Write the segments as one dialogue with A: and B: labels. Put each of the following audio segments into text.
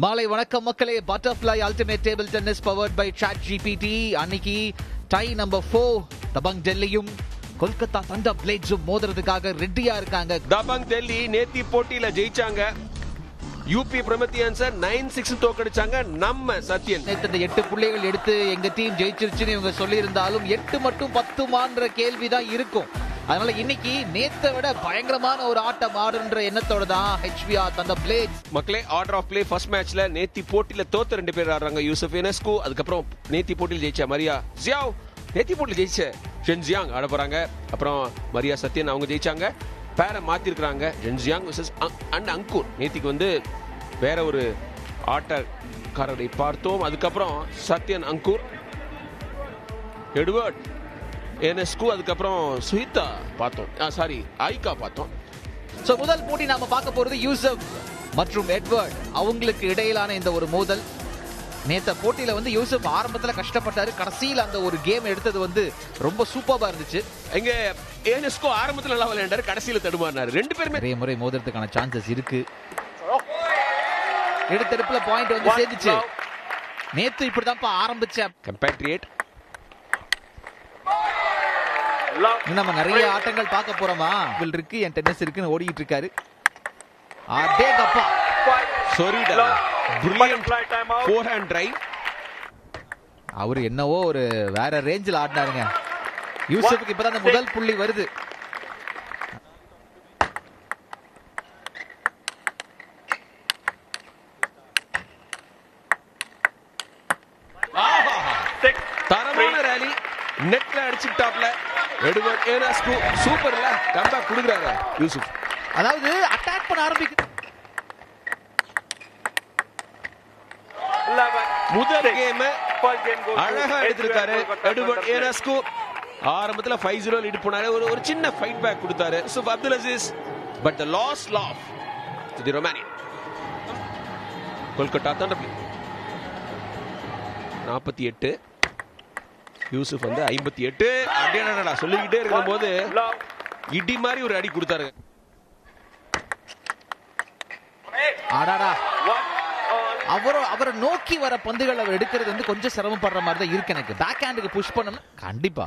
A: மாலை வணக்கம் மக்களே. Butterfly ultimate table tennis powered by ChatGPT. அன்னைக்கு டை நம்பர் 4 தபங் டெல்லியும் கொல்கத்தா தண்டர் பிளேட்ஸும் மோதுறதுக்காக ரெடியா இருக்காங்க.
B: தபங் டெல்லி நேத்தி போட்டியில ஜெயிச்சாங்க. யூபி பிரமத்தியன்ஸ 9-6 தோக்கடிச்சாங்க. நம்ம சத்யன்
A: நேத்து இந்த 8 புள்ளிகள் எடுத்து எங்க டீம் ஜெயிச்சிருச்சுன்னு இவங்க சொல்லி இருந்தாலும் 8 மட்டும் 10 கேள்விதான் இருக்கும். அதனால இன்னைக்கு நேத்தை விட பயங்கரமான ஒரு ஆட்டம் ஆடுன்ற எண்ணத்தோட தான் HBR தண்டர் பிளேட்ஸ்.
B: மக்களே, ஆர்டர் ஆஃப் பிளே ஃபர்ஸ்ட் மேட்ச்ல நேத்தி போட்டியில தோத்த 2 பேர் ஆடுறாங்க. யூசுப் யுனெஸ்கோ, அதுக்கப்புறம் நேத்தி போட்டியில் ஜெயிச்ச மரியா ஜியாவ், நேத்தி போட்டியில் ஜெயிச்ச ஷென்ஜியாங் ஆட போறாங்க. அப்புறம் மரியா சத்யன் அவங்க ஜெயிச்சாங்க. பேரை மாத்திருக்காங்க. ஷென்ஜியாங் vs அண்ட் அங்கூர். நேத்திக்கு வந்து வேற ஒரு ஆட்டக்காரரை பார்த்தோம். அதுக்கப்புறம் சத்யன் அங்கூர், எட்வர்ட் யுனெஸ்கோ, அதுக்கப்புறம் சுஹிதா பார்த்தோம். சாரி, ஐகா பார்த்தோம்.
A: சோ முதல் போட்டி நாம பார்க்க போறது யூசுப் மற்றும் எட்வர்ட் அவங்களுக்கு இடையிலான இந்த ஒரு மோதல். நேத்த போட்டியில வந்து யூசுப் ஆரம்பத்துல கஷ்டப்பட்டாரு. கடைசியில் அந்த ஒரு கேம் எடுத்தது வந்து ரொம்ப சூப்பரா இருந்துச்சு.
B: எங்க யுனெஸ்கோ ஆரம்பத்துல நல்லா விளையாண்டாரு, கடைசியில தடுமாறினாரு. 2 பேருமே
A: நிறைய முறை மோதுறதுக்கான சான்சஸ் இருக்கு. எடுத்தெடுப்புல பாயிண்ட் வந்து சேர்ந்துச்சு. நேத்து இப்படிதான்ப்பா ஆரம்பிச்ச
B: கம்பேட்ரியேட்.
A: நம்ம நிறைய ஆட்டங்கள் பார்க்க போறோமா? இருக்கு, என் டென்னிஸ் இருக்குன்னு ஓடிட்டு இருக்காரு. அடேங்கப்பா,
B: சொரிடா பிரில்லியன்ட் ஃபோர்ஹேண்ட் டிரைவ்.
A: அவர் என்னவோ ஒரு வேற ரேஞ்சில் ஆடினாருங்க. யூசுப்புக்கு இப்பதான் அந்த முதல் புள்ளி வருது.
B: தரமான ரேலி, நெட்ல அடிச்சுட்டாப்ல. எட்வர்ட் யுனெஸ்கோ சூப்பர்ல கம்பேக் கொடுக்குறாரு யூசுப்.
A: அதாவது அட்டாக் பண்ண ஆரம்பிக்கு.
B: முதல் கேம் அழகா எடுத்திருக்காரு எட்வர்ட் யுனெஸ்கோ. ஆரம்பத்துல 5-0 லீட் போனாரு. ஒரு சின்ன ஃபைட் பேக் கொடுத்தாரு Yusuf Abdul Aziz. But the last laugh to the Romanian. Kolkata Thunder Blades 48, Yusuf வந்து 58. அப்படியே சொல்லிக்கிட்டே இருக்கும் போது இடி மாதிரி ஒரு அடி கொடுத்தாரு.
A: அவரை நோக்கி வர பந்துகள் அவர் எடுக்கிறது வந்து கொஞ்சம் சிரமப்படுற மாதிரி தான் இருக்கு எனக்கு. பேக் ஹேண்டுக்கு புஷ் பண்ணணும் கண்டிப்பா.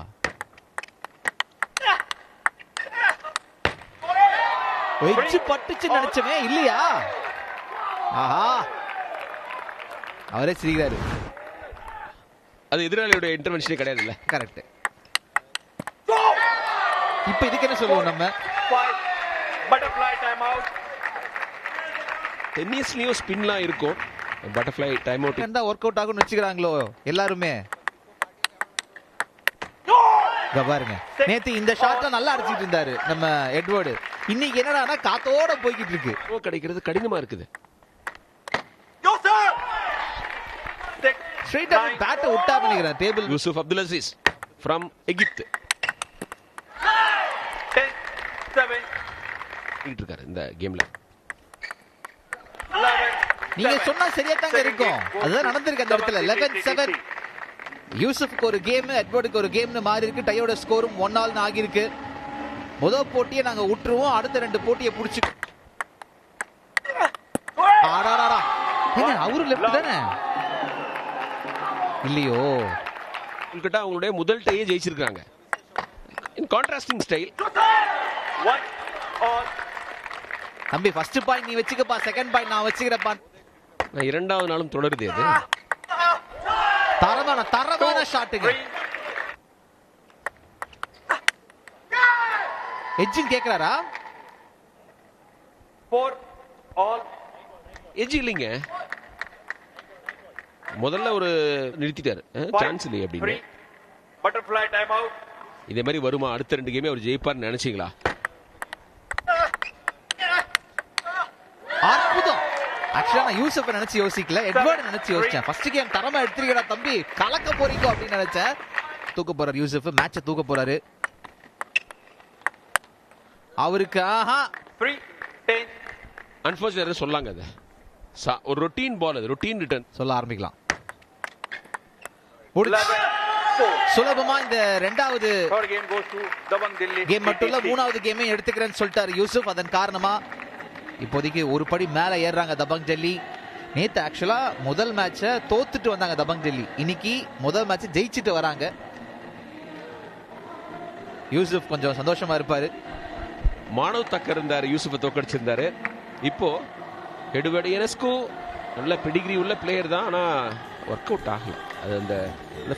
A: வெச்சு பட்டுச்சு நினைச்சவே இல்லையா? ஆஹா, அவரே சிரிக்கிறாரு.
B: அது எதிராளியோட இன்டர்வென்ஷனே கிடையாது இல்ல.
A: கரெக்ட். இப்ப இதுக்கு என்ன சொல்லுவோம் நம்ம?
C: Butterfly time out.
B: டென்னிஸ்லயும் ஸ்பின்லாம் இருக்கும். பட்டர்ஃப்ளை டைம் அவுட்
A: இருந்தா ஒர்க் அவுட் ஆகும்னு வச்சுக்கிறாங்களோ எல்லாருமே. பாருங்க, நேத்து இந்த ஷாட்ல நல்லா அடிச்சிட்டு இருந்தாரு நம்ம எட்வர்டு. இன்னைக்கு என்னடானா காத்தோட போய்கிட்டு இருக்கு.
B: கிடைக்கிறது கடினமா இருக்குது.
A: ஸ்ட்ரைட்டா பேட்டை விட்டா பண்ணிக்கிறார் table.
B: Yusuf Abdul Azeez from எகிப்து இருக்காரு இந்த கேம்ல.
A: நீங்க சொன்னா சரியா தாங்க இருக்கும். அதுதான் நடந்திருக்கு அந்த இடத்துல. 11-7 யூசுஃப்க்கு ஒரு கேம், எட்வர்டுக்கு ஒரு கேம்னு மாறி இருக்கு. டையோட ஸ்கோரும் 1-1 ஆகி இருக்கு. முதல் போட்டியை நாங்க விட்டுருவோம், அடுத்த 2 போட்டியை புடிச்சு. ஆடாடா, என்ன அவரு லெஃப்ட் தானே இல்லையோ?
B: கொல்கத்தா அவங்களுடைய முதல் டையை ஜெயிச்சிருக்காங்க. இன் கான்ட்ராஸ்டிங் ஸ்டைல்.
A: தம்பி ஃபர்ஸ்ட் பாயிண்ட் நீ வச்சுக்கப்பா, செகண்ட் பாயிண்ட் நான் வச்சுக்கிறப்பா.
B: இரண்டாவது நாளும் தொடருது அது.
A: தரமான ஷாட்டுங்க. எட்ஜிங் கேக்குறாரா?
B: எட்ஜ் இல்லைங்க, முதல்ல ஒரு நிறுத்திட்டாரு. சான்ஸ் இல்லை அப்படின்னு.
C: Butterfly time out.
B: இதே மாதிரி வருமா அடுத்த 2 கேமே அவர் ஜெயிப்பார்னு நினைச்சீங்களா?
A: அற்புதம். ஆக்சுவலா நான் யூசுப் நினைச்சு யோசிக்கல, எட்வர்ட் நினைச்சு யோசிச்சேன். ஃபர்ஸ்ட் கேம் தரமா எடுத்துறீங்கடா தம்பி, கலக்க போறீங்க அப்படின்னு நினைச்சேன். தூக்க போறாரு யூசுப், மேட்சை தூக்க போறாரு. அவருக்கு ஆஹா
C: 3-10.
B: அன்பார்ச்சுனேட் சொல்லாங்க. அது ஒரு ரொட்டீன் பால், அது ரொட்டீன் ரிட்டர்ன்
A: சொல்ல ஆரம்பிக்கலாம். சுலபமா இந்த 2வது கேம் மட்டும் இல்ல 3வது கேமையும் எடுத்துக்கிறேன்னு சொல்லிட்டாரு யூசுப். அதன் காரணமா இப்போதைக்கு ஒரு படி மேல ஏறாங்க தபங் டெல்லி. நேத்து ஆக்சுவலா முதல் மேட்சை தோத்துட்டு வந்தாங்க தபங் டெல்லி. இன்னைக்கு முதல் மேட்ச் ஜெயிச்சிட்டு வராங்க. யூசுப் கொஞ்சம் சந்தோஷமா இருப்பாரு.
B: மானவ் தக்கர் இருந்தாரு, யூசுஃபை தோக்கடிச்சிருந்தாரு. இப்போ எடுவர்ட் எனஸ்கோ நல்ல பெடிகிரி உள்ள பிளேயர் தான், ஆனா ஒர்க் அவுட் ஆகல. அது அந்த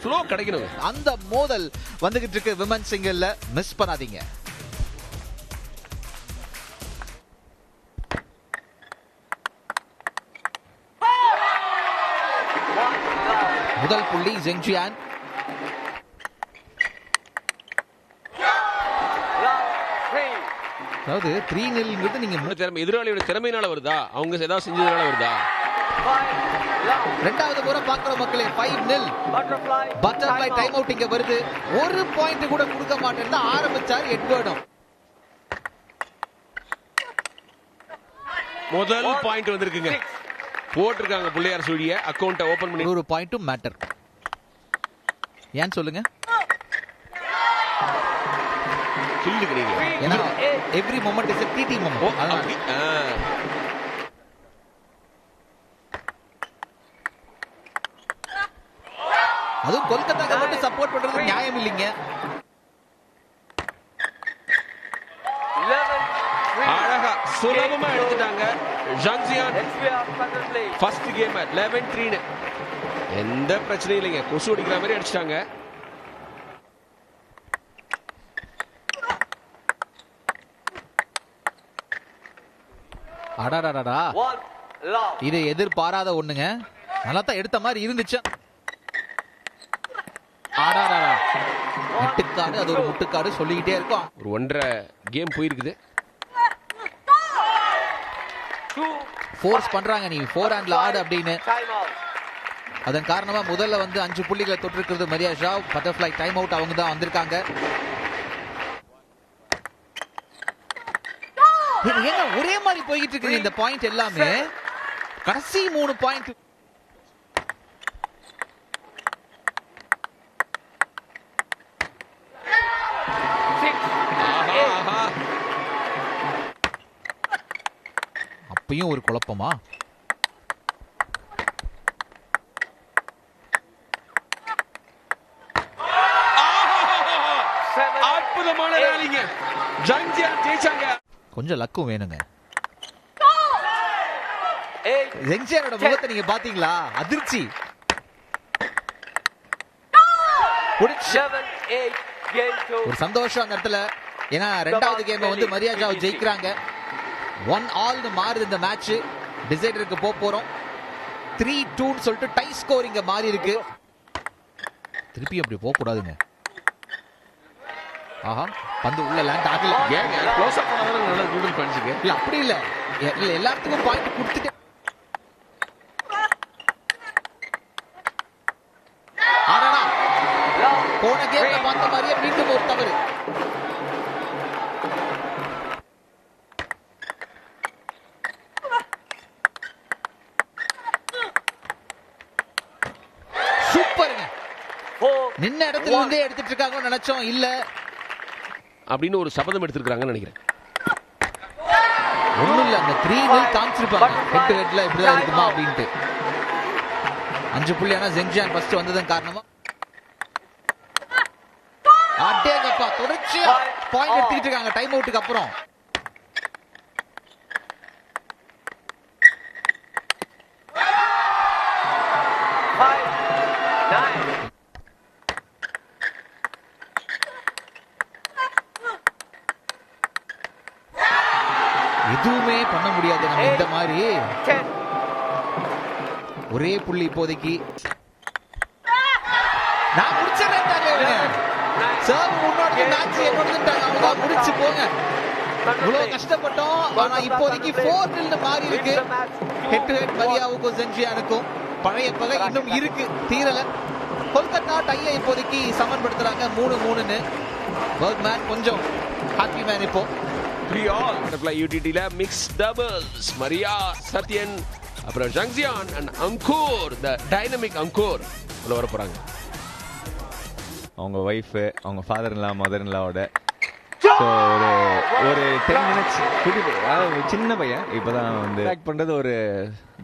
B: ஃப்ளோ கிடைக்கணும்.
A: அந்த மோதல் வந்துகிட்டு இருக்கு விமன் சிங்கிள்ல, மிஸ் பண்ணாதீங்க. முதல் புள்ளி ஜெங்ஜியான். அதாவது 3-0 நீங்க
B: திறமை எதிராளியோட திறமையினால வருதா, அவங்க ஏதாவது செஞ்சதுனால வருதா?
A: ரெண்டாவது முறை பார்க்கிற மக்களே 5-0 பட்டர்ஃப்ளை டைம் அவுட் இங்க வருது. ஒரு பாயிண்ட் கூட கொடுக்க மாட்டேன்னு ஆரம்பிச்சார் எட்வர்டும்.
B: முதல் பாயிண்ட் வந்திருக்குங்க, போட்டிருக்காங்க பிள்ளையார் சூழிய அக்கவுண்ட ஓபன் பண்ணி.
A: ஒரு பாயிண்ட்டும் மேட்டர். ஏன் சொல்லுங்க? ஏன்னா every moment is a TT moment. அதுவும் கொல்கத்தாக்கு மட்டும் சப்போர்ட் பண்றது நியாயம் இல்லைங்க.
B: அழகா சுலபமா எடுத்துட்டாங்க ஜாங்ஜியான். First game 11-3. எந்த பிரச்சனையும் இல்லைங்க, கொசு அடிக்கிற மாதிரி அடிச்சிட்டாங்க.
A: அடாடாடா, இது எதிர்பாராத ஒண்ணுங்க. நல்லா தான் எடுத்த மாதிரி இருந்துச்சு. அடாடாடா, முட்டுக்காடு, அது ஒரு முட்டுக்காடு சொல்லிக்கிட்டே இருக்கும்.
B: ஒரு 1.5 கேம் போயிருக்குது.
A: ஃபோர்ஸ் பண்றாங்க, நீ 4 ஹேண்ட்ல ஆடு அப்படின்னு. அதன் காரணமா முதல்ல வந்து 5 புள்ளிகளை தொட்டிருக்கிறது மரியா ஷாவ். பட்டர்ஃப்ளை டைம் அவுட் அவங்க தான் வந்திருக்காங்க. ஏங்க ஒரே மாதிரி போயிட்டு இருக்கு இந்த பாயிண்ட் எல்லாமே. கடைசி 3 பாயிண்ட் அப்பயும் ஒரு குழப்பமா?
B: அற்புதமான ராலிங்க, ஜாங்ஜியான் ஜெயிச்சாங்க.
A: கொஞ்சம் லக்கும் வேணுங்க. ஜெங்ஜியானோட முகத்தை நீங்க பாத்தீங்களா? அதிர்ச்சி. ஒரு சந்தோஷம் அந்த இடத்துல. ஏன்னா ரெண்டாவது கேம் வந்து மரியா ஷாவ் ஜெயிக்கிறாங்க. 1-all மாறுது இந்த மேட்ச். டிசைடருக்கு போறோம். 3-2 சொல்லிட்டு டை ஸ்கோர் இங்க மாறி இருக்கு. திருப்பி அப்படி போக கூடாதுங்க. ஆஹா, பந்து உள்ள லேண்ட் ஆகல.
B: ஏங்க க்ளோஸ் அப் பண்ணாத நல்ல கூகுள் பண்ணிங்க.
A: இல்ல அப்படி இல்ல, எல்லாத்துக்கும் பாயிண்ட் கொடுத்துட்டு. ஆடாடா, போன கேம்ல பார்த்த மாதிரியே மீண்டும் ஒரு தவறு. சூப்பருங்க. நின்ன இடத்துல இருந்தே எடுத்துட்டு இருக்காங்க நினைச்சோம், இல்ல
B: அப்படின்னு ஒரு சபதம் எடுத்திருக்காங்கன்னு நினைக்கிறேன்.
A: ஒண்ணும் இல்ல, அந்த 3-0 காமிச்சிருப்பாங்க ஹெட் டு ஹெட்ல இப்படிதான் இருக்குமா அப்படின்ட்டு. 5 புள்ளி ஆனா ஜெங்ஜியான் ஃபர்ஸ்ட் வந்ததன் காரணமா அடேங்கப்பா தொடர்ச்சியா பாயிண்ட் எடுத்துக்கிட்டு இருக்காங்க டைம் அவுட்டுக்கு அப்புறம். எதுவுமே பண்ண முடியாது நம்ம இந்த மாதிரி. ஒரே புள்ளி இப்போதைக்கு. நான் முடிச்சிடுறேன். சர்வ் முன்னோடி மேட்ச் என்னோடதுட்டாங்க, அவங்க முடிச்சு போங்க. இவ்வளவு கஷ்டப்பட்டோம், ஆனா இப்போதைக்கு 4-0 மாறி இருக்கு. ஹெட் டு ஹெட் மரியாவுக்கும் ஜெங்ஜியானுக்கும். பழைய பகை இன்னும் இருக்கு, தீரல. கொல்கத்தா டையை இப்போதைக்கு சமன்படுத்துறாங்க 3-3. பர்க்மேன் கொஞ்சம் ஹாப்பி மேன். இப்போ
B: 3-all பட்டர்ஃப்ளை யூடிடில மிக்ஸ் டபுள்ஸ் மரியா சத்யன் அப்புறம் Zeng Jian and Ankur, the dynamic Ankur உள்ள வர போறாங்க.
D: அவங்க ஒய்ஃபு, அவங்க ஃபாதர் இன்லா மதர் இன்லாவோட ஸோ ஒரு 10 மினிட்ஸ் சின்ன பையன் இப்பதான் வந்து ஆக்ட் பண்றது ஒரு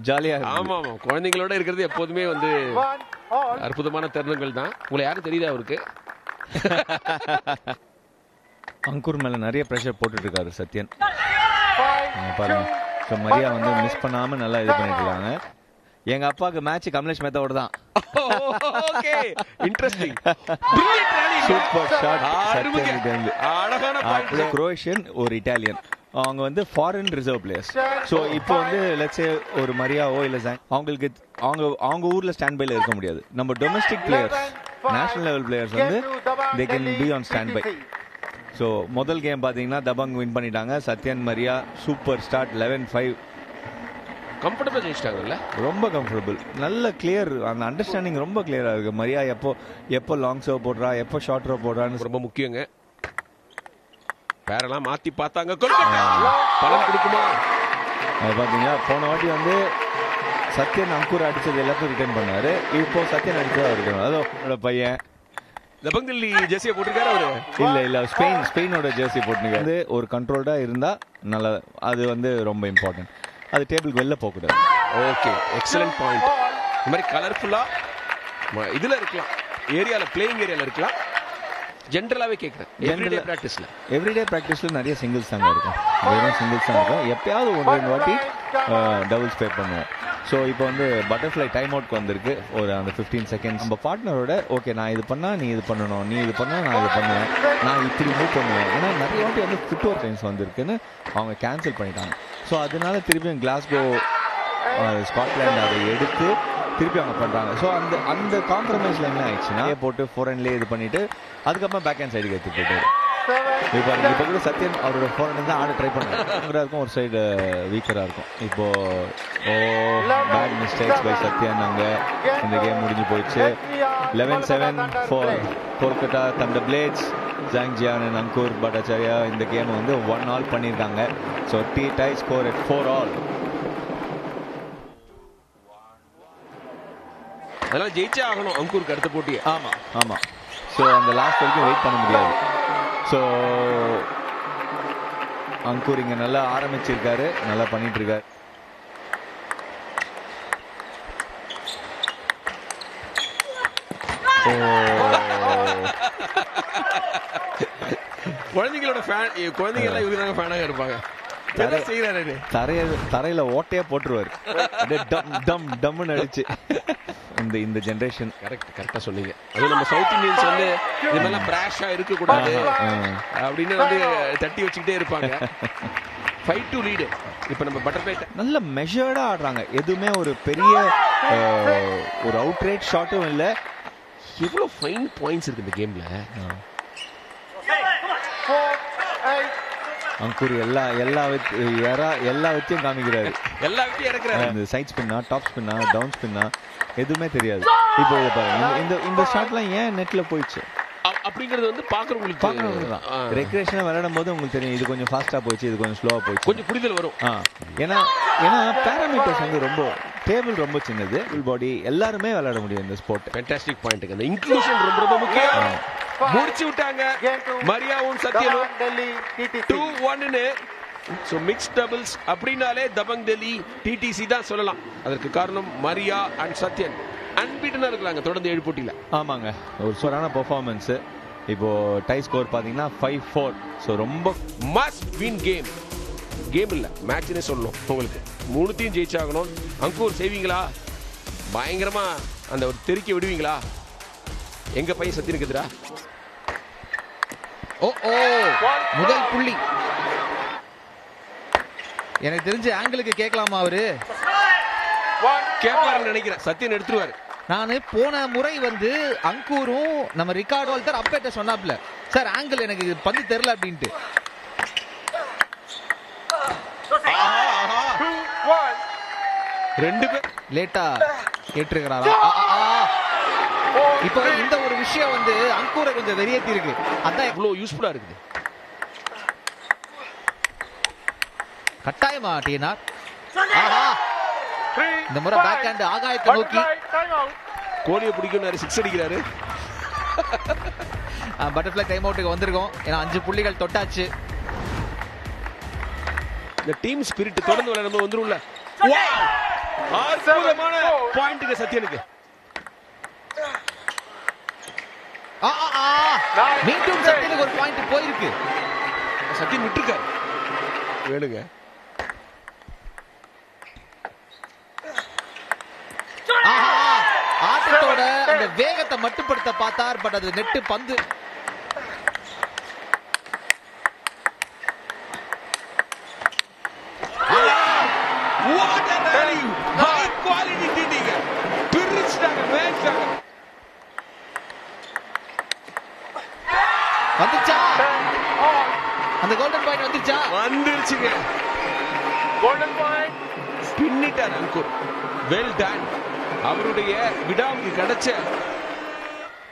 D: ஜாலியா.
B: ஆமா ஆமா, குழந்தைங்களோட இருக்கிறது எப்போதுமே வந்து அற்புதமான தருணங்கள் தான். உங்களை யாரும் தெரியுதா அவருக்கு?
D: அங்கூர் மேல நிறைய ப்ரெஷர் போட்டுட்டு இருக்காரு சத்யன். பாருங்க, ஸோ மரியா வந்து மிஸ் பண்ணாம நல்லா இது பண்ணிட்டு இருக்காங்க. எங்க அப்பாவுக்கு மேட்ச் கமலேஷ் மெத்தோட தான்.
B: Okay, interesting.
D: Super shot Sathiyan.
B: அழகான பாயிண்ட்.
D: குரோஷியன் ஒரு இட்டாலியன், அவங்க வந்து ஃபாரின் ரிசர்வ் பிளேயர்ஸ். ஸோ இப்போ வந்து லெட்ஸ் சே ஒரு மரியாவோ இல்லை அவங்களுக்கு அவங்க ஊர்ல ஸ்டாண்ட் பைல இருக்க முடியாது. நம்ம domestic players, national level players வந்து they can be on stand by. So முதல் கேம் பார்த்தீங்கன்னா தபங் வின் பண்ணிட்டாங்க. Sathiyan Maria super start 11-5.
B: Comfortable ஜெயிச்சிட்டாங்கல்ல,
D: ரொம்ப கம்ஃபர்டபுள், நல்ல கிளியர், அந்த அண்டர்ஸ்டாண்டிங் ரொம்ப கிளியரா இருக்கு. மரியா எப்போ லாங் சர்வ் போடுறா, எப்போ ஷார்ட் த்ரோ போடுறான்னு
B: ரொம்ப முக்கியங்க. பேரெல்லாம் மாத்தி பார்த்தாங்க, பலன் கொடுக்குமா?
D: அது பார்த்தீங்கன்னா போன வாட்டி வந்து சத்யன் அங்கூர் அடிச்சது எல்லாத்தையும் ரிட்டர்ன் பண்ணாரு. இப்போ சத்யன் அடிச்சதா இருக்கணும். அதோட பையன்
B: தபங் தில்லி ஜெர்சியை போட்டிருக்காரு அவரு.
D: இல்ல ஸ்பெயினோட ஜெர்சி போட்டுருக்காரு. ஒரு கண்ட்ரோல்டா இருந்தா நல்லா, அது வந்து ரொம்ப இம்பார்ட்டன்ட். அது டேபிளுக்கு வெளில போக கூடாது.
B: Okay, excellent point. இந்த மாதிரி கலர்ஃபுல்லா இதுல இருக்கலாம், ஏரியால பிளேயிங் ஏரியால இருக்கலாம். ஜென்ரலாவே கேக்குறேன், எவ்ரிடே பிராக்டிஸ்ல நிறைய சிங்கிள்ஸ் தாங்க இருக்கும். வெறும் சிங்கிள்ஸ் தான் இருக்கும். எப்பயாவது ஒரு 2 வாட்டி டபுள்ஸ் பே பண்ணுவோம். ஸோ இப்போ வந்து பட்டர்ஃப்ளை டைம் அவுட்க்கு வந்திருக்கு. ஒரு அந்த 15 செகண்ட்ஸ் நம்ம பார்ட்னரோட ஓகே, நான் இது பண்ணா நீ இது பண்ணணும், நீ இது பண்ணா நான் இது பண்ணுவேன், நான் இப்படி மூவ் பண்ணுவேன். ஏன்னா நிறைய வாட்டி வந்து ஃபுட் ஒர்க் டைம்ஸ் வந்திருக்குன்னு அவங்க கேன்சல் பண்ணிட்டாங்க. ஸோ அதனால திருப்பியும் கிளாஸ்கோ ஸ்காட்லாண்ட் அதை எடுத்து திருப்பி அவங்க பண்றாங்க. ஸோ அந்த காம்ப்ரமைஸ்ல என்ன ஆயிடுச்சுன்னா போட்டு ஃபோரன்லேயே இது பண்ணிட்டு அதுக்கப்புறம் பேக் ஹேண்ட் சைடுக்கு எடுத்து போயிட்டு இப்போ கூட சத்யன் அவரோட ஃபோரன் தான் ஆட ட்ரை பண்ணுறாங்க இருக்கும். ஒரு சைடு வீக்கரா இருக்கும். இப்போ பேட் மிஸ்டேக்ஸ் பை சத்யன். அங்கே இந்த கேம் முடிஞ்சு போயிடுச்சு. 11-7 for Kolkata thunder blades. Zeng Jian and Ankur Bhattacharya இந்த கேம் வந்து 1-all பண்ணியிருக்காங்க. So tie score at 4-all. அதனால ஜெயிச்சே ஆகணும் அங்கூருக்கு அடுத்த போட்டி.
D: ஆமா. ஸோ அந்த லாஸ்ட் வரைக்கும் வெயிட் பண்ண முடியாது. ஸோ அங்கூர் இங்க நல்லா ஆரம்பிச்சிருக்காரு, நல்லா பண்ணிட்டு இருக்காரு.
B: குழந்தைங்க எல்லாம் இவங்க தாங்க ஃபேனாக இருப்பாங்க.
D: தரையில ஓட்டையே போட்டுருவாரு, டம்னு அடிச்சு. இந்த ஜெனரேஷன்
B: கரெக்டா சொன்னீங்க. அது நம்ம சவுத் இந்தியன்ஸ் வந்து இது மாதிரிலாம் பிராஷா இருக்க கூடாது அப்படின்னு வந்து தட்டி வச்சுக்கிட்டே இருப்பாங்க. 5-2 லீடு. இப்ப நம்ம பட்டர்ஃப்ளை
D: நல்ல மெஷர்டா ஆடுறாங்க. எதுவுமே ஒரு பெரிய ஒரு அவுட் ரேட் ஷாட்டும் இல்ல.
B: எவ்வளவு ஃபைன் பாயிண்ட்ஸ் இருக்கு இந்த கேம்ல.
D: அங்கூர் எல்லா வச்சும் காமிக்கிறாரு,
B: எல்லா வச்சும் இறக்குறாரு.
D: இந்த சைட் ஸ்பின்னா, டாப் ஸ்பின்னா, டவுன் ஸ்பின்னா எதுவுமே தெரியாது. இப்போ பாருங்க, இந்த ஷாட்லாம் ஏன் நெட்ல போயிடுச்சு
B: அப்படிங்கிறது வந்து பாக்குறவங்களுக்கு
D: தான். ரெக்ரேஷனா விளையாடும் போது உங்களுக்கு தெரியும், இது கொஞ்சம் ஃபாஸ்டா போயிடுச்சு, இது கொஞ்சம் ஸ்லோவா போயிடுச்சு,
B: கொஞ்சம் புரிதல் வரும்.
D: ஏன்னா பேராமீட்டர்ஸ் வந்து ரொம்ப டேபிள் ரொம்ப சின்னது, ஃபுல் பாடி எல்லாருமே விளையாட முடியும் இந்த ஸ்போர்ட்.
B: Fantastic point. அந்த இன்க்ளூஷன் ரொம்ப முக்கியம். முடிச்சு விட்டாங்க மரியாவும் சத்யனும் 2-1. சோ மிக்ஸ் டபுள்ஸ் அப்படினாலே தபங் டெல்லி டிடிசி தான் சொல்லலாம். அதற்கு காரணம் மரியா அண்ட் சத்யன் அன்பீட்டனா இருக்காங்க தொடர்ந்து 7 போட்டியில.
D: ஆமாங்க, ஒரு சூப்பரான பெர்ஃபார்மன்ஸ். இப்போ டை ஸ்கோர் பாத்தீங்கன்னா 5-4. சோ ரொம்ப
B: மஸ்ட் வின் கேம் இல்ல மேட்ச்னே சொல்லணும். உங்களுக்கு 3த்தையும் ஜெயிச்சாகணும். அங்கூர் செய்வீங்களா? பயங்கரமா அந்த ஒரு தெறிக்க விடுவீங்களா? எங்க பையன் சத்யனுக்கு எதிரா
A: முதல் புள்ளி எனக்கு தெரிஞ்ச ஆங்கிளுக்கு கேட்கலாமா? அவரு
B: கேட்பாருன்னு நினைக்கிறேன். சத்யன் எடுத்துருவாரு.
A: நான் போன முறை வந்து அங்கூரும் நம்ம ரிகார்ட் வால்டர் அப்பேட்ட சொன்னாப்ல, சார் ஆங்கிள் எனக்கு பந்து தெரியல அப்படின்ட்டு.
B: 2 பேர்
A: லேட்டா கேட்டிருக்கிறாரா? இப்போ இந்த ஒரு விஷயம் வந்து அங்கூரை கொஞ்சம் வெறியேத்தி இருக்கு. அதான்
B: இவ்வளவு யூஸ்ஃபுல்லா இருக்குது.
A: கட்டாயமா டிஎன்ஆர் இந்த முறை பேக் ஹேண்ட் ஆகாயத்தை நோக்கி
B: கோலியை பிடிக்கும் 6 அடிக்கிறாரு.
A: பட்டர்ஃப்ளை டைம் அவுட்டுக்கு வந்திருக்கோம். ஏன்னா 5 புள்ளிகள் தொட்டாச்சு.
B: இந்த டீம் ஸ்பிரிட் தொடர்ந்து விளையாடும் வந்துரும்ல. அற்புதமான பாயிண்ட்ங்க சத்யனுக்கு.
A: மீண்டும் சத்யனுக்கு ஒரு பாயிண்ட் போயிருக்கு.
B: சத்யன் விட்டுருக்காரு. வேணுங்க.
A: ஆட்டத்தோட அந்த வேகத்தை மட்டுப்படுத்த பார்த்தார். பட் அது நெட்டு பந்து.
B: What a rally! High quality fielding. பிரிச்சிட்டாங்க மேட்ச்.
A: வந்துச்சா? அந்த கோல்டன் பாயிண்ட் வந்துச்சா?
B: வந்துருச்சுங்க.
C: Golden point.
B: பின்னிட்டார் அங்கூர். Well done. அவருடைய விடாமுயற்சி கிடைச்ச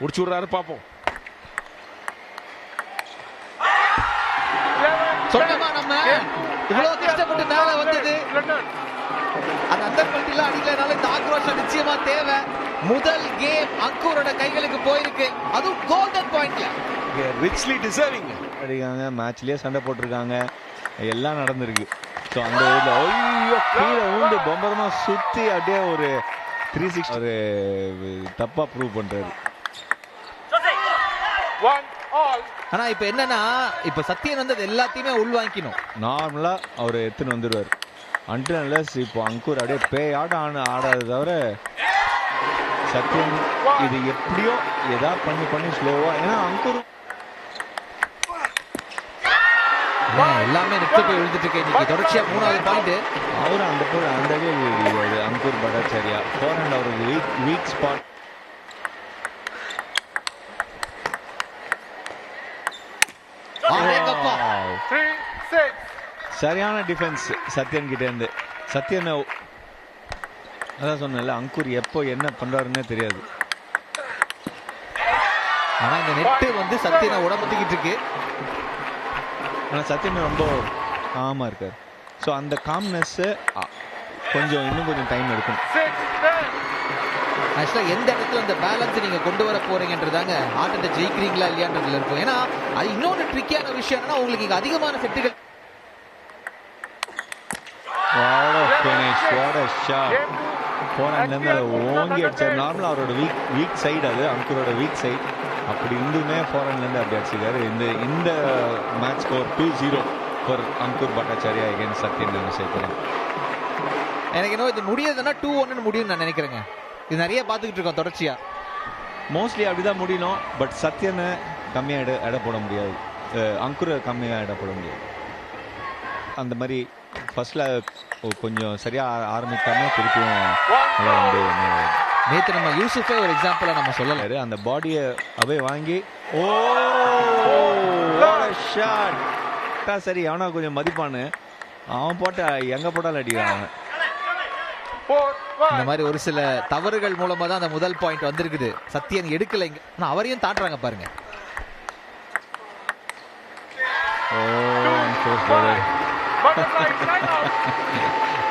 B: முடிச்சு விடுறாரு பாப்போம்.
A: சொன்னமா நம்ம இவ்வளவு கஷ்டப்பட்டு மேல வந்தது. அந்த அண்டர் பல்ட்டில அடிக்கலனால இந்த ஆக்ரோஷம் நிச்சயமா தேவை. முதல் கேம் அங்கூரோட கைகளுக்கு போயிருக்கு. அதுவும் கோல்டன் பாயிண்ட்ல.
B: Richly deserving.
D: அடிக்காங்க, மேட்ச்லயே சண்டை போட்டிருக்காங்க, எல்லாம் நடந்திருக்கு. ஸோ அந்த ஊர்ல ஐயோ கீழே ஊண்டு பொம்பரமா சுத்தி அப்படியே ஒரு 360 ஒரு தப்பா ப்ரூவ் பண்றாரு.
A: ஆனா இப்ப என்னன்னா இப்ப சத்யன் வந்து அது எல்லாத்தையுமே உள்வாங்கிக்கணும்.
D: நார்மலா அவர் எடுத்துன்னு வந்துடுவார். அன்டில் இப்போ அங்கூர் அப்படியே பேயாட்டம் ஆடாது தவிர சத்யன் இது எப்படியோ எதா பண்ணி ஸ்லோவா. ஏன்னா அங்கூர்
A: எல்லாமே நெக்ஸ்ட் போய் விழுந்துட்டு இருக்கு. இன்னைக்கு தொடர்ச்சியா 3வது பாயிண்ட்.
D: அவரு அந்த அங்கூர் பட்டாச்சாரியா ஃபோர் அண்ட் அவருக்கு வீக் ஸ்பாட். சரியான டிஃபென்ஸ் சத்யன் கிட்ட இருந்து. சத்யன் அதான் சொன்னல, அங்கூர் எப்போ என்ன பண்றாருன்னே தெரியாது.
A: ஆனா இந்த நெட்டு வந்து சத்யனை உடம்புத்திக்கிட்டு இருக்கு.
D: ஆனா சத்யன் ரொம்ப காமா இருக்காரு. ஸோ அந்த காம்னஸ் இன்னும் கொஞ்சம் டைம் எடுக்கும்.
A: ஆக்சுவலா எந்த இடத்துல அந்த பேலன்ஸ் நீங்க கொண்டு வர போறீங்கன்றதாங்க ஆட்டத்தை ஜெயிக்கிறீங்களா இல்லையான்றதுல இருக்கும். ஏன்னா அது இன்னொரு ட்ரிக்கியான விஷயம் என்னன்னா உங்களுக்கு இங்க அதிகமான செட்டுகள்.
D: ஓங்கி அடிச்சார். நார்மலா அவரோட வீக் சைடு, அது அங்கூரோட வீக் சைடு. அப்படி இருந்துமே ஃபாரன்ல இருந்து அப்படி அடிச்சிருக்காரு. இந்த match score 2-0 for Ankur Bhattacharjee against Sathiyan Chandrasekaran.
A: எனக்கு என்ன இது முடியுதுன்னா 2-1 முடியும் நான் நினைக்கிறேங்க. இது நிறைய பார்த்துக்கிட்டு இருக்கோம் தொடர்ச்சியா.
D: மோஸ்ட்லி அப்படிதான் முடியணும். பட் சத்யனை கம்மியா எடை போட முடியாது, அங்கூரை கம்மியா எடை போட முடியாது. அந்த மாதிரி ஃபர்ஸ்ட்ல கொஞ்சம் சரியா ஆரம்பிக்காம திருப்பியும்
A: நேத்து நம்ம யூசுஃபே ஒரு எக்ஸாம்பிளா நம்ம சொல்லல.
D: அந்த பாடியை அவே வாங்கி ஷாட் சரி அவனா கொஞ்சம் மதிப்பானு அவன் போட்ட எங்க போட்டாலும் அடிக்கிறான்.
A: இந்த மாதிரி ஒரு சில தவறுகள் மூலமா தான் அந்த முதல் பாயிண்ட் வந்திருக்குது. சத்யன் எடுக்கல, ஆனா அவரையும் தாண்டுறாங்க பாருங்க.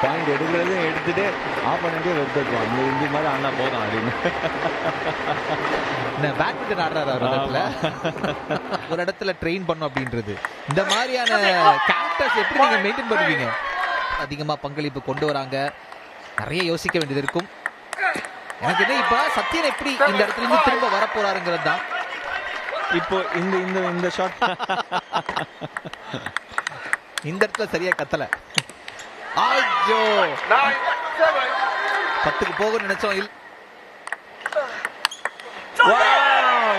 D: பாயிண்ட் எடுக்கிறதே எடுத்துட்டு ஆப்போனன்ட்டே வெறுத்துவான். இந்த மாதிரி ஆனா போதும் அப்படின்னு
A: பேட்மிண்டன் ஆடுறாரு அவர். ஒரு இடத்துல ட்ரெயின் பண்ணும் அப்படின்றது. இந்த மாதிரியான கேரக்டர்ஸ் எப்படி நீங்க மெயின்டைன் பண்ணுவீங்க? அதிகமா பங்களிப்பு கொண்டு வராங்க, நிறைய யோசிக்க வேண்டியது இருக்கும். எனக்கு என்ன இப்ப சத்யன் எப்படி இந்த இடத்துல இருந்து திரும்ப வர போறாருங்கிறது தான்.
D: இப்போ இந்த ஷாட்
A: இந்த இடத்துல சரியா கத்தல. ஐயோ 10க்கு போகும்னு நினைச்சோம்.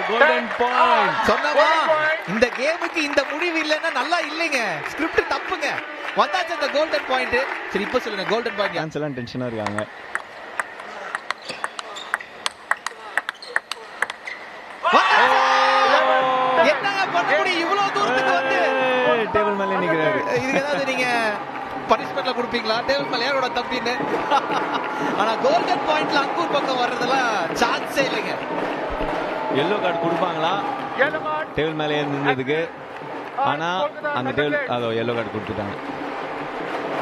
D: கோல்டன் பாயிண்ட்
A: சொன்னவா இந்த கேமுக்கு இந்த முடிவு இல்லைன்னா நல்லா இல்லைங்க. ஸ்கிரிப்ட் தப்புங்க. வந்தாச்சு அந்த கோல்டன் பாயிண்ட். சரி இப்ப சொல்லுங்க கோல்டன் பாயிண்ட்.
D: டான்ஸ் எல்லாம் டென்ஷனா இருக்காங்க.
A: என்னங்க பண்ண முடியும் இவ்வளவு தூரத்துக்கு வந்து?
D: டேபிள் மேல நிக்கிறாரு.
A: இதுக்கு ஏதாவது நீங்க பனிஷ்மெண்ட்ல கொடுப்பீங்களா? டேபிள் மேல யாரோட தம்பின்னு. ஆனா கோல்டன் பாயிண்ட்ல அங்கூர் பக்கம் வர்றதெல்லாம் சான்ஸே இல்லைங்க.
D: எல்லோ கார்டு கொடுப்பாங்களா டேபிள் மேலே நின்றதுக்கு? ஆனா அந்த டேபிள் அதோ எல்லோ கார்டு கொடுத்துட்டாங்க.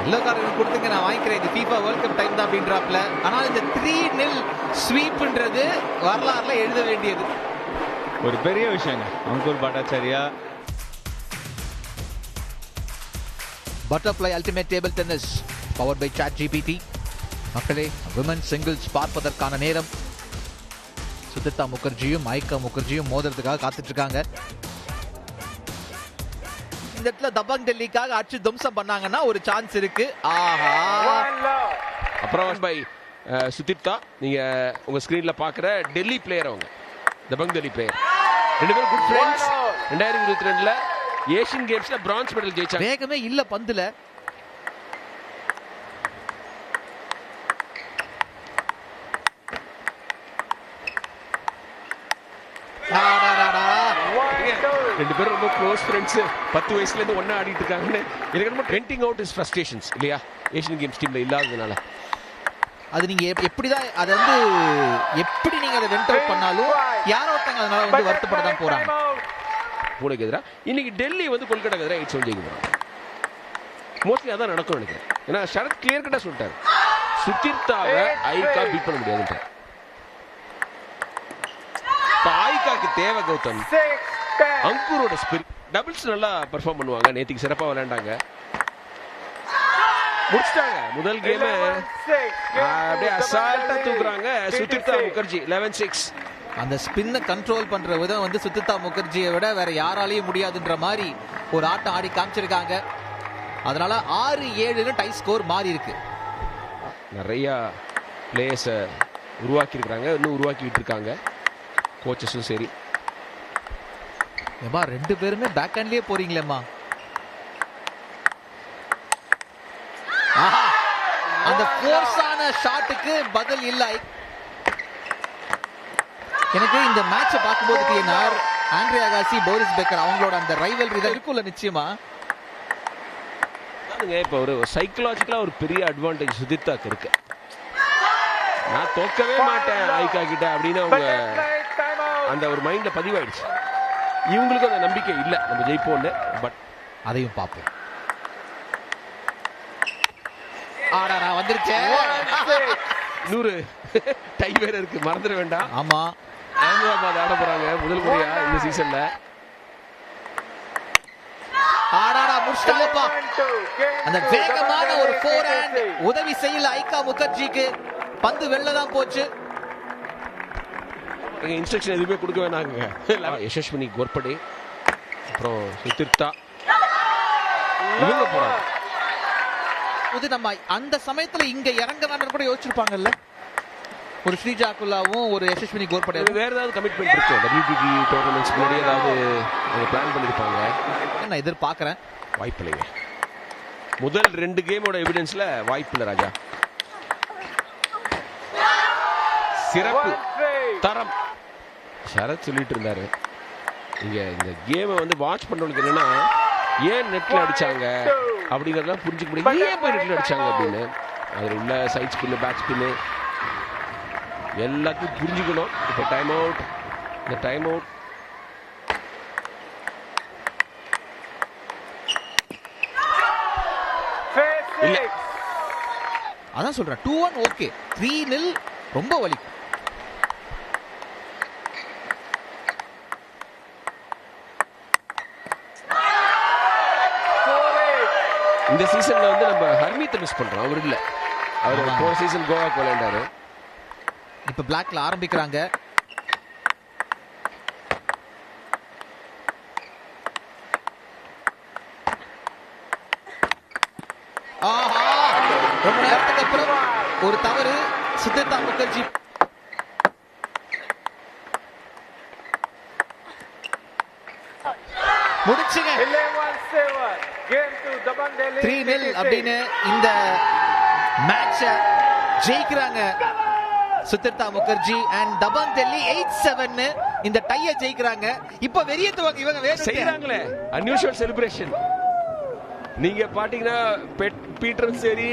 A: எல்லோ கார்டு கொடுத்துங்க, நான் வாங்கிக்கிறேன், இது FIFA வேர்ல்ட் கப் டைம் தான் அப்படின்றாப்ல. ஆனால் இந்த 3-0 ஸ்வீப்ன்றது வரலாறுல எழுத வேண்டியது.
D: ஒரு பெரிய விஷயங்க. Ankur Bhattacharjee.
A: Butterfly ultimate table tennis powered by ChatGPT. மக்களே, விமன் சிங்கிள்ஸ் பார்ப்பதற்கான நேரம். சுதிர்தா முகர்ஜியும் ஐகா முகர்ஜியும் மோதிரத்துக்காக காத்துட்டு இருக்காங்க. இந்த இடத்துல தபங் டெல்லிக்காக அடிச்சு துவம்சம் பண்ணாங்கன்னா ஒரு சான்ஸ் இருக்கு. ஆஹா,
B: அப்புறம் பை சுதிர்தா, நீங்க உங்க ஸ்கிரீன்ல பாக்குற டெல்லி பிளேயர், அவங்க தபங் டெல்லி பிளேயர். ரெண்டு பேரும் குட் ஃப்ரெண்ட்ஸ். 2022ல ஏசியன் கேம்ஸ்ல பிரான்ஸ் மெடல் ஜெயிச்சாங்க.
A: வேகமே இல்ல பந்துல.
B: ரெண்டு பேரும் ரொம்ப க்ளோஸ் ஃப்ரெண்ட்ஸ். 10 வயசுல இருந்து ஒண்ணா ஆடிட்டு இருக்காங்கன்னு எனக்கு ரொம்ப வெண்டிங் அவுட் இஸ் ஃப்ரஸ்ட்ரேஷன்ஸ் இல்லையா, ஏசியன் கேம்ஸ் டீம்ல இல்லாததுனால.
A: அது நீங்க எப்படிதான் அதை வந்து எப்படி நீங்க அதை வெண்ட் அவுட் பண்ணாலும் யாரோ ஒருத்தங்க அதனால வந்து வருத்தப்பட தான் போறாங்க.
B: பூனேக்கு எதிராக இன்னைக்கு டெல்லி வந்து கொல்கட்டாக்கு எதிராக 8 ஜெயிக்க போறாங்க. மோஸ்ட்லி அதான் நடக்கும் நினைக்கிறேன். ஏன்னா சரத் கிளியர் கட்டா சொல்லிட்டாரு, சுதிர்தாவை ஐகா பீட் பண்ண முடியாதுன்றார். ஐகாக்கு தேவை கௌதம் அங்குரோட ஸ்பிரிட். டபுள்ஸ் நல்லா பெர்ஃபார்ம் பண்ணுவாங்க. நேத்திக்கு சிறப்பா விளையாண்டாங்க, முடிச்சிட்டாங்க முதல் கேம். அப்படியே அசால்ட்டா தூக்குறாங்க சுதிர்தா முகர்ஜி. 11-6.
A: அந்த ஸ்பின்னை கண்ட்ரோல் பண்ற விதம் வந்து சுதிர்தா முகர்ஜியை விட வேற யாராலையும் முடியாதுன்ற மாதிரி ஒரு ஆட்டம் ஆடி காமிச்சிருக்காங்க. அதனால 6-7 டை ஸ்கோர் மாறி இருக்கு.
B: நிறைய பிளேயர்ஸை உருவாக்கி இருக்காங்க, இன்னும் உருவாக்கிட்டு இருக்காங்க கோச்சஸும் சரி.
A: ஏமா ரெண்டு பேருமே பேக் ஹேண்ட்லயே போறீங்களேம்மா. அந்த ஃபோர்ஸான ஷாட்டுக்கு பதில் இல்லை. எனக்கு இந்த மேட்சை பார்க்கும்போது TNR, Andre Agassi, Boris Baker அவங்களோட அந்த ரைவல்ரி தான் இருக்குல்ல நிச்சயமா.
B: இப்ப ஒரு சைக்கலாஜிக்கலா ஒரு பெரிய அட்வான்டேஜ் சுதிர்தாக்கு இருக்கு. நான் தோக்கவே மாட்டேன் ஐகா கிட்ட அப்படின்னு அவங்க அந்த ஒரு மைண்ட்ல பதிவாயிடுச்சு. இவங்களுக்கு அந்த நம்பிக்கை இல்ல நம்ம ஜெயிப்போம்னு. பட்
A: அதையும் பார்ப்போம். ஆடாடா வந்துருச்சே.
B: 100 டை வேற இருக்கு, மறந்துட வேண்டாம்.
A: ஆமா,
B: அகமதாபாத் ஆட போறாங்க முதல் முறையா இந்த சீசன்ல.
A: ஆடாடா முடிச்சிட்டாங்கப்பா. அந்த வேகமான ஒரு ஃபோர் ஹேண்ட் உதவி செய்யல ஐகா முகர்ஜிக்கு. பந்து வெளில தான் போச்சு.
B: இன்ஸ்ட்ரக்ஷன் எதுவுமே கொடுக்க வேணாங்க. யசஸ்வினி கோர்படே, அப்புறம் சுதிர்தா, இவங்க போறாங்க.
A: இது நம்ம அந்த சமயத்துல இங்க இறங்கலான்னு கூட யோசிச்சிருப்பாங்கல்ல. ஒரு ஸ்ரீஜாக்குல்லாவும் ஒரு யசஸ்வினி கோர்படே.
B: வேற ஏதாவது கமிட்மெண்ட் இருக்கு WTT டோர்னமெண்ட்ஸ் முன்னாடி ஏதாவது அவங்க பிளான் பண்ணிருப்பாங்க.
A: நான் எதிர்பார்க்கிறேன்.
B: வாய்ப்பு இல்லைங்க. முதல் 2 கேமோட எவிடன்ஸ்ல வாய்ப்பு இல்லை ராஜா. சிறப்பு தரம் சரத் சொல்லிட்டு இருந்தாரு. இங்க இந்த கேமை வந்து வாட்ச் பண்றவங்களுக்கு என்னன்னா, ஏன் நெட்ல அடிச்சாங்க அப்படிங்கறதெல்லாம் புரிஞ்சுக்க முடியும். ஏன் போய் நெட்ல அடிச்சாங்க அப்படின்னு அதுல உள்ள சைட் ஸ்பின்னு, பேக் ஸ்பின்னு எல்லாத்தையும் புரிஞ்சுக்கணும். இப்போ டைம் அவுட். இந்த டைம் அவுட் இல்ல,
A: அதான் சொல்றேன். 2-1 ஓகே, 3-0 ரொம்ப வலி.
B: இந்த சீசன்ல வந்து நம்ம ஹர்மீத்தை மிஸ் பண்றோம். அவர் இல்ல, அவர் போன சீசன் கோவாக்கு விளையாண்டாரு.
A: இப்ப பிளாக்ல ஆரம்பிக்கிறாங்க. ஆஹா, ரொம்ப நேரத்துக்கு அப்புறம் ஒரு தவறு சுதிர்தா முகர்ஜி. முடிச்சுங்க 3-0 அப்படின்னு இந்த மேட்ச ஜெயிக்கிறாங்க சுதிர்தா முகர்ஜி அண்ட் தபங் டெல்லி. 8-7 இந்த டைய ஜெயிக்கிறாங்க. இப்ப வெறியத்துவாங்க இவங்க வேற
B: செய்யறாங்களே அன்யூஷுவல் செலிப்ரேஷன். நீங்க பாத்தீங்கன்னா பீட்டரும் சரி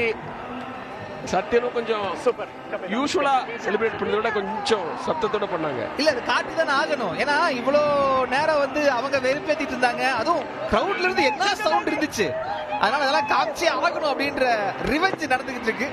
B: சத்யனும் கொஞ்சம் யூசுவலா செலிப்ரேட் பண்றத விட கொஞ்சம் சத்தத்தோட பண்ணாங்க.
A: இல்ல அது காட்டி தானே ஆகணும். ஏன்னா இவ்வளவு நேரம் வந்து அவங்க வெறுப்பேத்திட்டு இருந்தாங்க. அதுவும் கிரவுட்ல இருந்து என்ன சவுண்ட் இருந்துச்சு. அதனால அதெல்லாம் காமிச்சே ஆகணும் அப்படின்ற ரிவெஞ்ச் நடந்துகிட்டு இருக்கு.